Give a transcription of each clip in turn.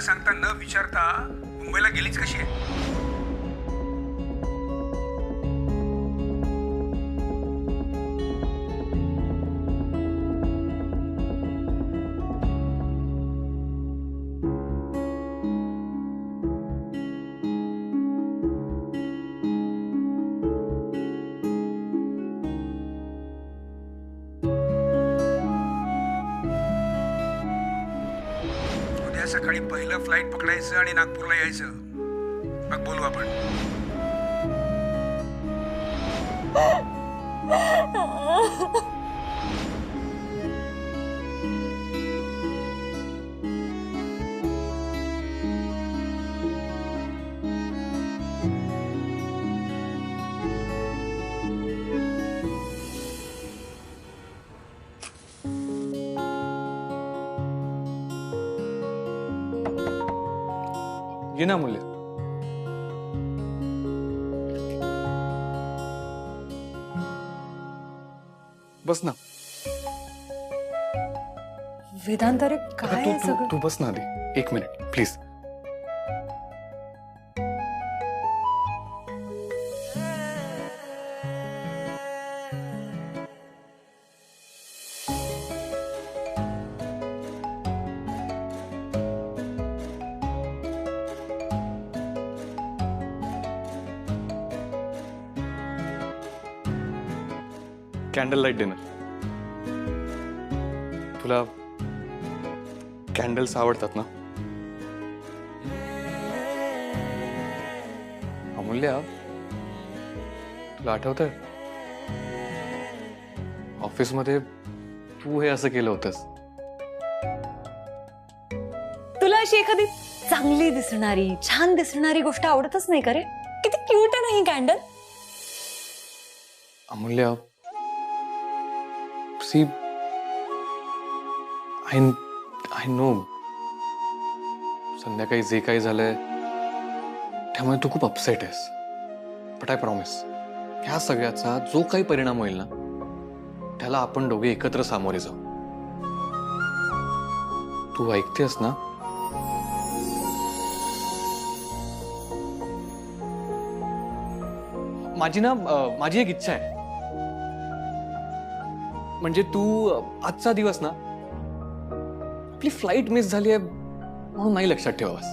सांगता न विचारता मुंबईला गेलीच कशी आहे? उद्या सकाळी पहिलं फ्लाईट पकडायचं आणि नागपूरला यायचं. मग बोलू आपण. ये ना मूल्य. बस ना. वेदांत अरे काय तू आहे तू सगळं? तू बस ना आधी. एक minute please. Candle light dinner. तुला कॅन्डल्स आवडतात ना? अमूल्य, तुला आठवतंय ऑफिसमध्ये तू हे असं केलं होतंस? तुला अशी एखादी चांगली दिसणारी छान दिसणारी गोष्ट आवडतच नाही का रे? किती क्यूट आहे ना ही कॅन्डल. अमूल्य, सी आय नो संध्याकाळी जे काही झालंय त्यामुळे तू खूप अपसेट आहेस. बट आय प्रॉमिस ह्या सगळ्याचा जो काही परिणाम होईल ना त्याला आपण दोघे एकत्र सामोरे जाऊ. तू ऐकतेस ना? माझी एक इच्छा आहे. म्हणजे तू आजचा दिवस ना आपली फ्लाईट मिस झाली आहे म्हणून नाही लक्षात ठेवावास,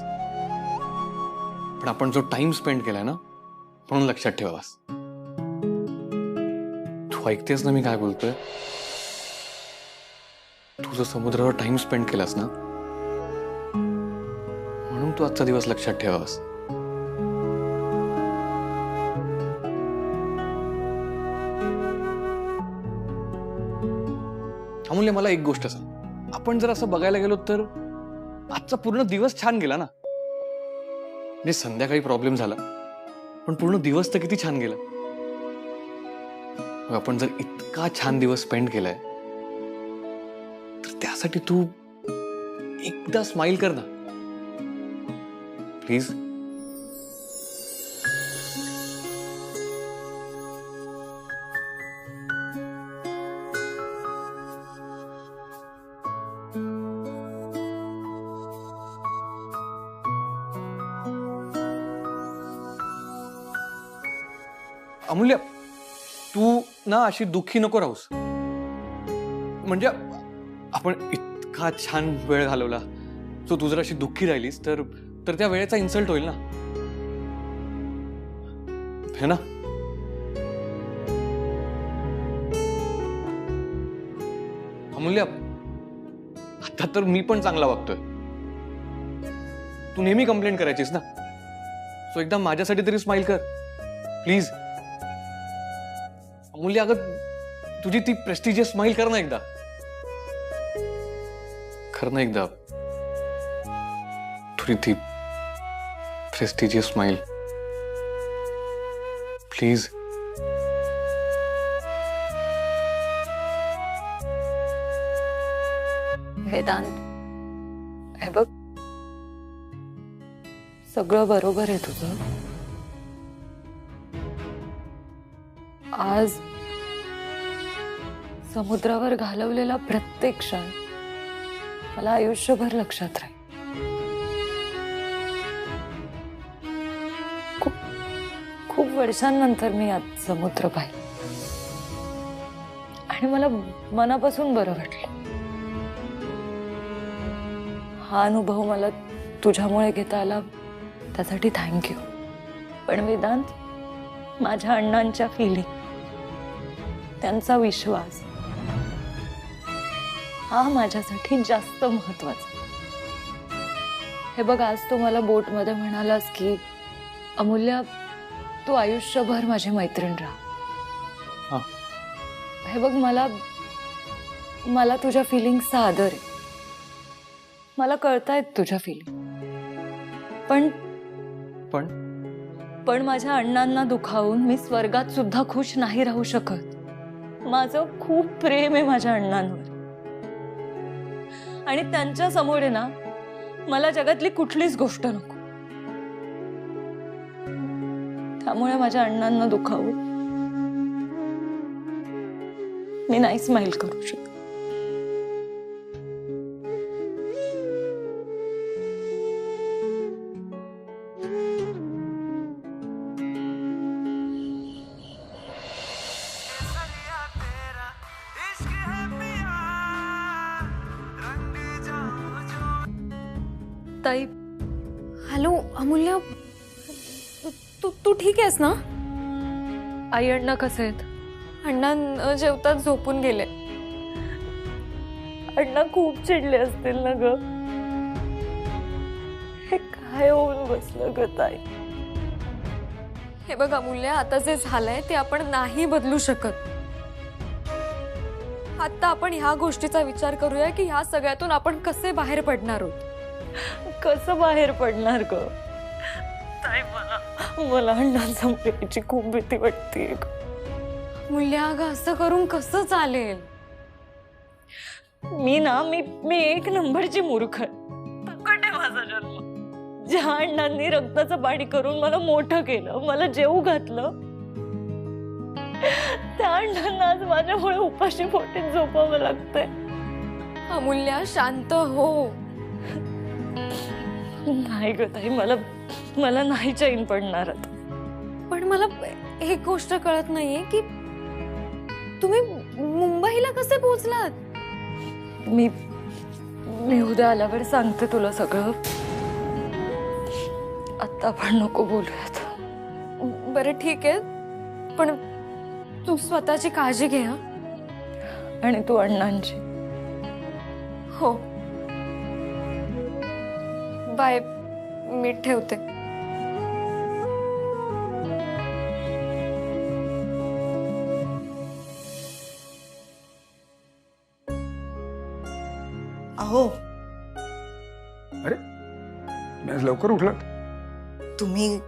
पण आपण जो टाइम स्पेंड केलाय ना म्हणून लक्षात ठेवावास. तू ऐकतेस ना मी काय बोलतोय? तू जो समुद्रावर टाइम स्पेंड केलास ना म्हणून तू आजचा दिवस लक्षात ठेवावास. अमूल्य, मला एक गोष्ट सांग. आपण जर असं बघायला गेलो तर आजचा पूर्ण दिवस छान गेला ना. म्हणजे संध्याकाळी प्रॉब्लेम झाला पण पूर्ण दिवस तर किती छान गेला. मग आपण जर इतका छान दिवस स्पेंड केलाय तर त्यासाठी तू एकदा स्माइल कर ना प्लीज. अमूल्य, तू ना अशी दुःखी नको राहूस. म्हणजे आपण इतका छान वेळ घालवला, सो तू जर अशी दुःखी राहिलीस तर त्या वेळेचा इन्सल्ट होईल ना, है ना? अमूल्य, आता तर मी पण चांगला वागतोय. तू नेहमी कंप्लेंट करायचीस ना, सो एकदा माझ्यासाठी तरी स्माइल कर प्लीज. अमूल्य, अगं तुझी ती प्रेस्टिजियस स्माइल कर ना एकदा. कर ना एकदा तुझी ती प्रेस्टिजियस स्माइल प्लीज. वेदांत, हे बघ, सगळं बरोबर आहे तुझं. आज समुद्रावर घालवलेला प्रत्येक क्षण मला आयुष्यभर लक्षात राहील. खूप वर्षांनंतर मी आज समुद्र पाहिला आणि मला मनापासून बरं वाटलं. हा अनुभव मला तुझ्यामुळे घेता आला त्यासाठी थँक्यू. पण वेदांत, माझ्या अण्णांच्या फिलिंग, त्यांचा विश्वास हा माझ्यासाठी जास्त महत्वाचा. हे बघ, आज तू मला बोट मध्ये म्हणालास की अमूल्य, तू आयुष्यभर माझी मैत्रीण राहा. हे बघ, मला तुझ्या फिलिंग्सचा आदर आहे. मला कळतायत तुझ्या फिलिंग. पण माझ्या अण्णांना दुखावून मी स्वर्गात सुद्धा खुश नाही राहू शकत. माझं खूप प्रेम आहे माझ्या अण्णांवर आणि त्यांच्या समोर आहे ना, मला जगातली कुठलीच गोष्ट नको. त्यामुळे माझ्या अण्णांना दुखावून मी नाही स्माइल करू शकत. ताई, हॅलो अमूल्य, तू ठीक आहेस ना? आई अण्णा कसे आहेत? अण्णा न जेवताच झोपून गेले. अण्णा खूप चिडले असतील ना ग. हे काय होऊन बसलं ग ताई? हे बघ अमूल्य, आता जे झालंय ते आपण नाही बदलू शकत. आता आपण ह्या गोष्टीचा विचार करूया की ह्या सगळ्यातून आपण कसे बाहेर पडणार आहोत. कसं बाहेर पडणार ग ताई? मला अण्णांचा प्रेमाची खूप भीती वाटते. मूल्य, अगं असं करून कसं चालेल? मी एक नंबरची मूर्ख आहे. फुकट आहे माझा जन्म. ज्या अण्णांनी रक्ताचं पाणी करून मला मोठं केलं, मला जेवू घातलं, त्या अण्णांना आज माझ्यामुळे उपाशी पोटी झोपावं लागतंय. अमूल्य, शांत हो. नाही ग ताई, मला नाही चैन पडणार आता. पण मला एक गोष्ट कळत नाहीये की तुम्ही मुंबईला कसे पोहोचलात? मी उद्या आल्यावर सांगते तुला सगळं. आता आपण नको बोलूयात. बरं ठीक आहे, पण तू स्वतःची काळजी घे. हा, आणि तू अण्णांची. हो. बाय, मी ठेवते. अहो, अरे मी आज लवकर उठलात? तुम्ही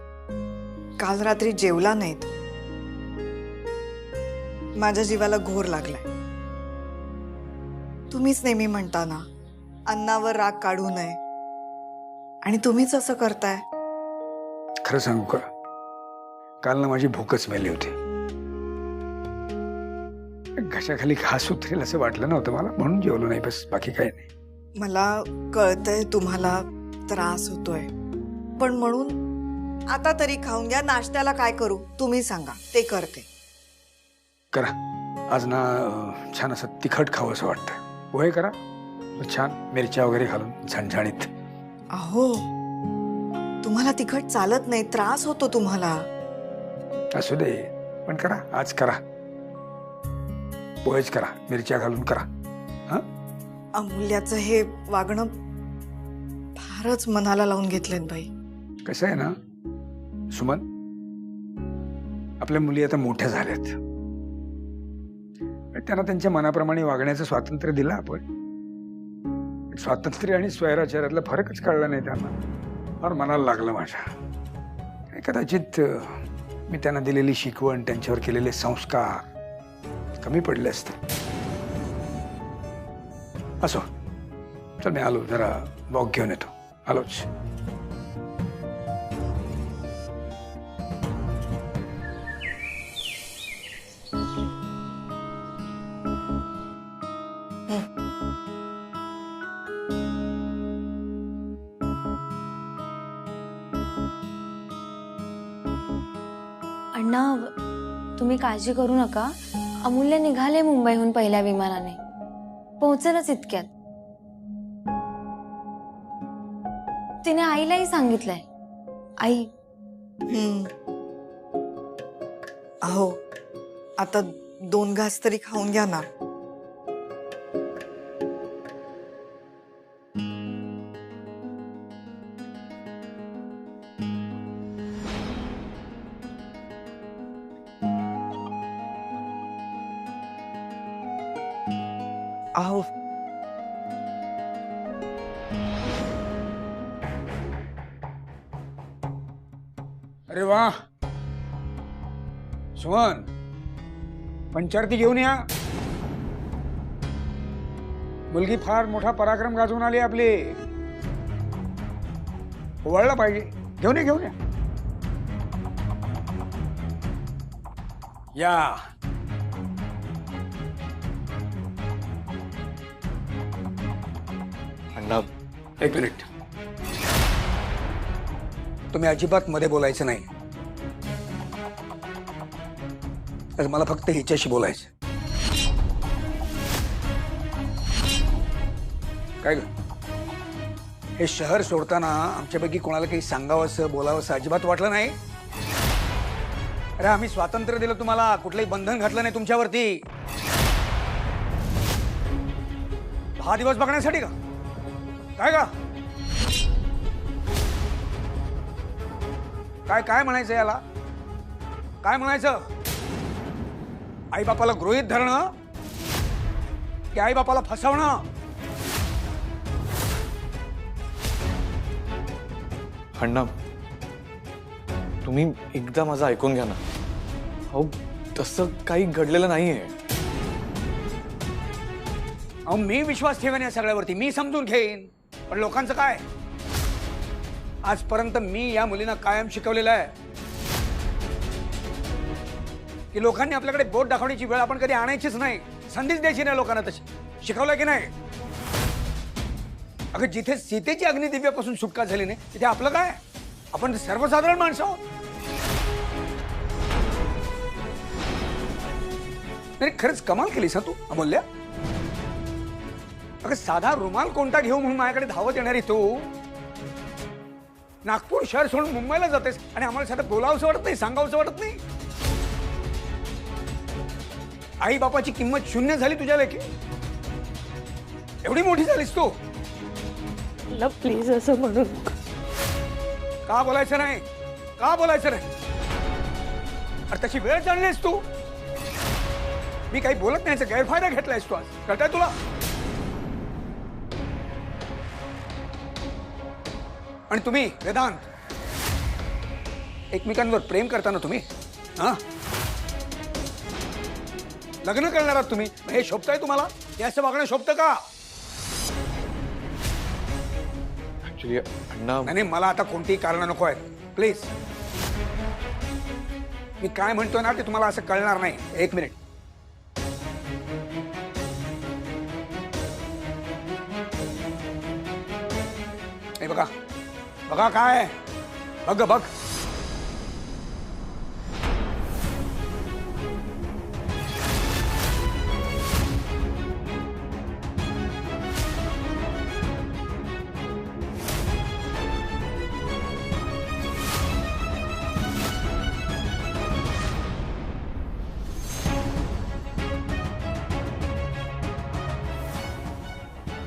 काल रात्री जेवला नाहीत. माझ्या जीवाला घोर लागलाय. तुम्हीच नेहमी म्हणता ना, अन्नावर राग काढू नये, आणि तुम्हीच असं करताय. खरं सांगू का, काल ना माझी भूकच मेली होती. घशाखाली घास उतरेल असं वाटलं नव्हतं मला, म्हणून जेवलो नाही, बस, बाकी काही नाही. मला कळतंय तुम्हाला त्रास होतोय, पण म्हणून आता तरी खाऊन घ्या. नाश्त्याला काय करू तुम्ही सांगा, ते करते. करा, आज ना छान असं तिखट खावं असं वाटतं. पोहे करा छान, मिरच्या वगैरे घालून झणझणीत. अहो, तुम्हाला तिखट चालत नाही, त्रास होतो तुम्हाला. असू दे, पण करा, आज करा. पोहेच करा, मिरच्या घालून करा. हा, अमूल्याचं हे वागणं फारच मनाला लावून घेतलेत बाई. कसं आहे ना सुमन, आपल्या मुली आता मोठ्या झाल्यात. त्यांना त्यांच्या मनाप्रमाणे वागण्याचं स्वातंत्र्य दिलं आपण. स्वातंत्र्य आणि स्वैराचारातला फरकच कळला नाही त्यांना. फार मनाला लागलं माझ्या. कदाचित मी त्यांना दिलेली शिकवण, त्यांच्यावर केलेले संस्कार कमी पडले असते. असो, चल मी आलो, जरा वॉक घेऊन येतो. आलोच. अण्णा तुम्ही काळजी करू नका. अमूल्य निघाले मुंबईहून पहिल्या विमानाने. पोहोचेलच इतक्यात. तिने आईलाही सांगितलंय. आई अहो आता 2 घास तरी खाऊन घ्या ना. अहो अरे वा सुमन, पंचारती घेऊन या. मुलगी फार मोठा पराक्रम गाजवून आली आपली. ओवाळला पाहिजे. घेऊन या घेऊन या. या अण्णा, एक मिनिट. तुम्ही अजिबात मध्ये बोलायचं नाही. तर मला फक्त हिच्याशी बोलायचं. काय ग, हे शहर सोडताना आमच्यापैकी कोणाला काही सांगावंसं बोलावंसं अजिबात वाटलं नाही? अरे आम्ही स्वातंत्र्य दिलं तुम्हाला, कुठलंही बंधन घातलं नाही तुमच्यावरती. 10 दिवस बघण्यासाठी का? काय का काय काय म्हणायचं याला? काय म्हणायचं? आई बापाला गृहीत धरणं की आई बापाला फसवणं? अण्णा, तुम्ही एकदा माझं ऐकून घ्या ना. अहो तसं काही घडलेलं नाहीये. अहो मी विश्वास ठेवेन या सगळ्यावरती, मी समजून घेईन. पण लोकांचं काय? आजपर्यंत मी या मुलींना कायम शिकवलेलं आहे की लोकांनी आपल्याकडे बोट दाखवण्याची वेळ आपण कधी आणायचीच नाही. संधीच द्यायची नाही लोकांना. तशी शिकवलं की नाही? अगं जिथे सीतेची अग्निदिव्यापासून सुटका झाली नाही तिथे आपलं काय? आपण सर्वसाधारण माणसं आहोत. नाही खरंच कमाल केलीस हा तू अमूल्य. अगं साधा रुमाल कोणता घेऊ म्हणून माझ्याकडे धावत येणारी तू नागपूर शहर सोडून मुंबईला जातेस आणि आम्हाला साधं बोलावंसं वाटत नाही, सांगावंसं वाटत नाही? आई बापाची किंमत शून्य झाली तुझ्या लेकी. एवढी मोठी झालीस तू. प्लीज असं म्हणून. का बोलायचं नाही? का बोलायचं नाही? अरे तशी वेळ जाणलीस तू. मी काही बोलत नाही याचा गैरफायदा घेतलायस तू आज. कळतंय तुला? आणि तुम्ही वेदांत एकमेकांवर प्रेम करता ना तुम्ही? हा, लग्न करणार आहात तुम्ही. हे शोभतंय तुम्हाला? हे असं वागणं शोभतं का? ऍक्च्युली अण्णा, नाही मला आता कोणतीही कारण नको आहेत प्लीज. मी काय म्हणतोय ना ते तुम्हाला असं कळणार नाही. एक मिनिट. हे बघा बघा काय बघ बघ.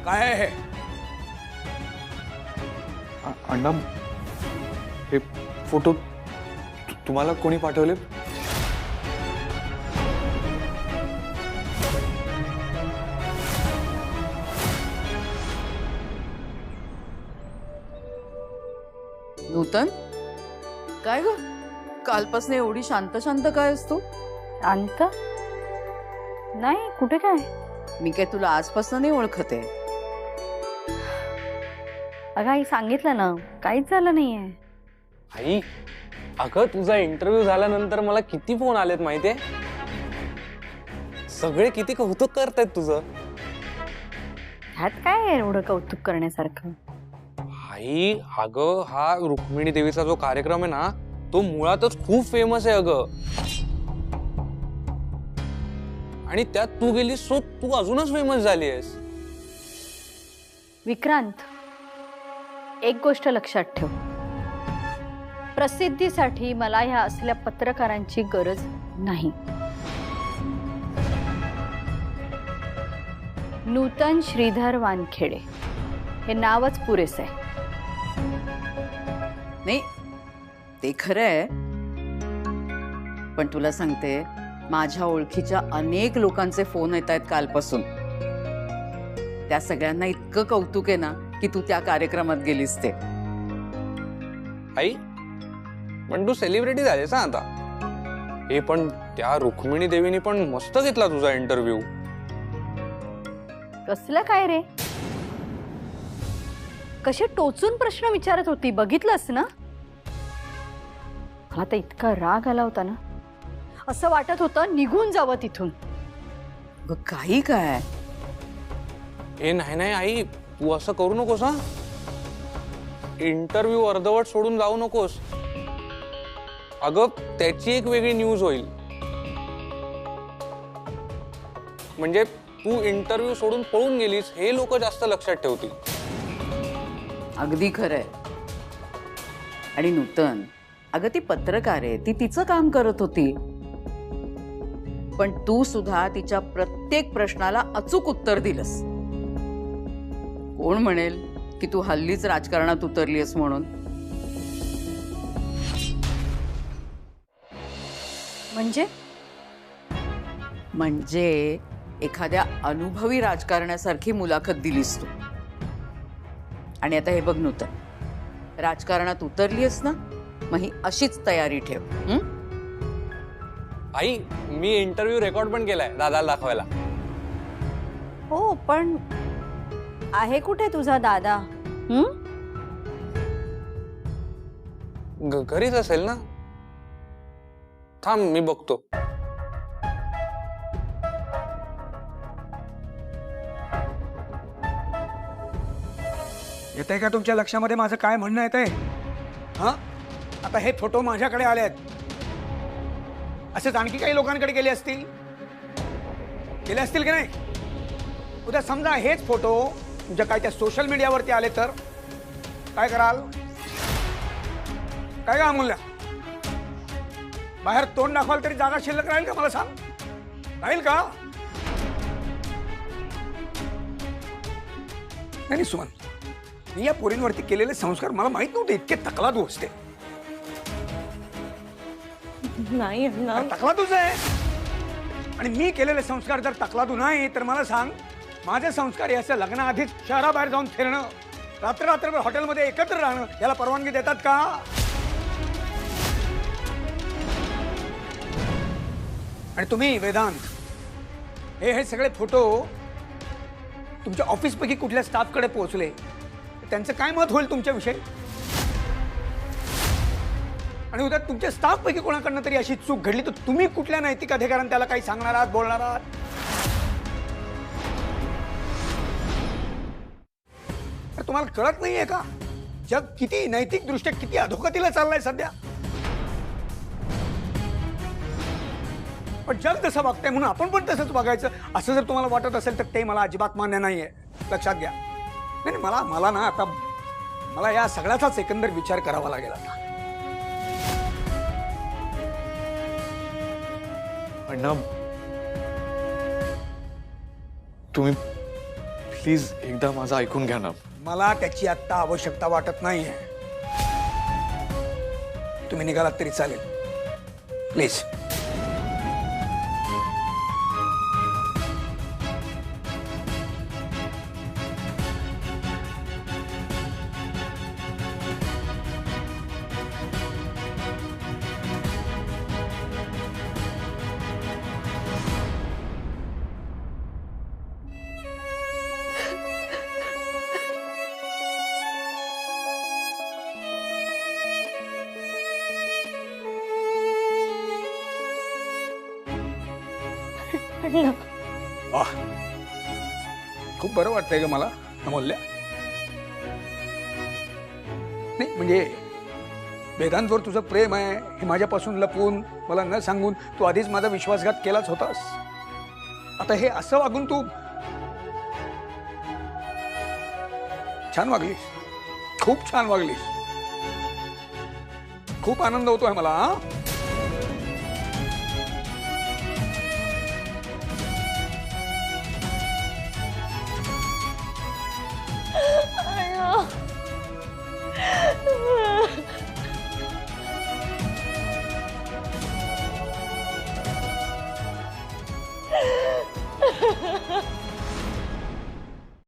काय आहे हे? अण्णा, हे फोटो तुम्हाला कोणी पाठवले? नूतन, काय ग कालपासून एवढी शांत शांत काय असतो? शांत नाही. कुठे काय? मी काय तुला आजपासून नाही ओळखते. अगं आई सांगितलं ना, काहीच झालं नाहीये. आई, अगं तुझा इंटरव्ह्यू झाल्यानंतर मला किती फोन आलेत माहितीये. सगळे किती कौतुक करतायत तुझं. ह्यात काय आहे एवढं कौतुक करण्यासारखं? आई अगं, हा रुक्मिणी देवीचा जो कार्यक्रम आहे ना तो मुळातच खूप फेमस आहे अगं. आणि त्यात तू गेलीस सो तू अजूनच फेमस झाली आहेस. विक्रांत, एक गोष्ट लक्षात ठेव. प्रसिद्धीसाठी मला ह्या असल्या पत्रकारांची गरज नाही. नूतन श्रीधर वानखेडे हे नावच पुरेसे आहे. नाही, ते खरं आहे. पण तुला सांगते, माझ्या ओळखीच्या अनेक लोकांचे फोन येत आहेत कालपासून. त्या सगळ्यांना इतकं कौतुक आहे ना की तू त्या कार्यक्रमात गेलीस ते. आई, पण तू सेलिब्रिटी झालीस ना आता. हे पण त्या रुक्मिणी देवीने पण मस्त घेतला तुझा इंटरव्ह्यू. कसलं काय रे? कसे टोचून प्रश्न विचारत होती, बघितलंस ना? मला तर इतका राग आला होता ना, असं वाटत होतं निघून जावं तिथून. काही काय ए नाही नाही आई, तू असं करू नकोस हा. इंटरव्ह्यू अर्धवट सोडून जाऊ नकोस. अगं त्याची एक वेगळी न्यूज होईल. म्हणजे तू इंटरव्ह्यू सोडून पळून गेलीस हे लोक जास्त लक्षात ठेवतील. अगदी खरंय. आणि नूतन, अगं ती पत्रकार आहे, ती तिचं काम करत होती. पण तू सुद्धा तिच्या प्रत्येक प्रश्नाला अचूक उत्तर दिलंस. कोण म्हणेल की तू हल्लीच राजकारणात उतरलीस म्हणून? म्हणजे एखाद्या अनुभवी राजकारण्यासारखी मुलाखत दिलीस तू. आणि आता हे बघ नूतन, राजकारणात उतरलीस ना, मग ही अशीच तयारी ठेव. आई, मी इंटरव्ह्यू रेकॉर्ड पण केलाय दादाला दाखवायला. हो, पण आहे कुठे तुझा दादा? घरीच असेल ना. थांब मी बघतो. येतंय का तुमच्या लक्षामध्ये माझं काय म्हणणं येतंय? हा, आता हे फोटो माझ्याकडे आले आहेत. असेच आणखी काही लोकांकडे गेले असतील की नाही? उद्या समजा हेच फोटो तुमच्या काय त्या सोशल मीडियावरती आले तर काय कराल? काय का अमूल्य? बाहेर तोंड दाखवाल तरी जागा शिल्लक राहील का? मला सांग, राहील का? नाही सुमन, मी या पोरींवरती केलेले संस्कार मला माहित नव्हते इतके तकलादू असते. नाही अण्णा. तकलादूच आहे. आणि मी केलेले संस्कार जर तकलादू नाही तर मला सांग, माझे संस्कार याचं लग्नाआधीच शहराबाहेर जाऊन फिरणं, रात्रभर हॉटेलमध्ये एकत्र राहणं याला परवानगी देतात का? आणि तुम्ही वेदांत, हे सगळे फोटो तुमच्या ऑफिसपैकी कुठल्या स्टाफकडे पोहोचले, त्यांचं काय मत होईल तुमच्याविषयी? आणि उद्या तुमच्या स्टाफपैकी कोणाकडनं तरी अशी चूक घडली तर तुम्ही कुठल्या नैतिक अधिकाराने त्याला काही सांगणार आहात, बोलणार आहात? तुम्हाला कळत नाहीये का जग किती नैतिक दृष्ट्या किती अधोगतीला चाललंय सध्या? पण जग तसं वागतंय म्हणून आपण पण तसंच वागायचं असं जर तुम्हाला वाटत असेल तर ते मला अजिबात मान्य नाहीये. लक्षात घ्या. नाही, मला ना आता मला या सगळ्याचाच एकंदर विचार करावा लागेल आता. अण्णा, तुम्ही प्लीज एकदा माझं ऐकून घ्या ना. मला त्याची आत्ता आवश्यकता वाटत नाहीये. तुम्ही निघालात तरी चालेल, प्लीज. अण्णा. वाह, खूप बरं वाटतंय ग मला अमूल्य. नाही म्हणजे वेदांतवर तुझं प्रेम आहे हे माझ्यापासून लपवून मला न सांगून तू आधीच माझा विश्वासघात केलाच होतास. आता हे असं वागून तू छान वागलीस, खूप छान वागलीस. खूप आनंद होतोय मला.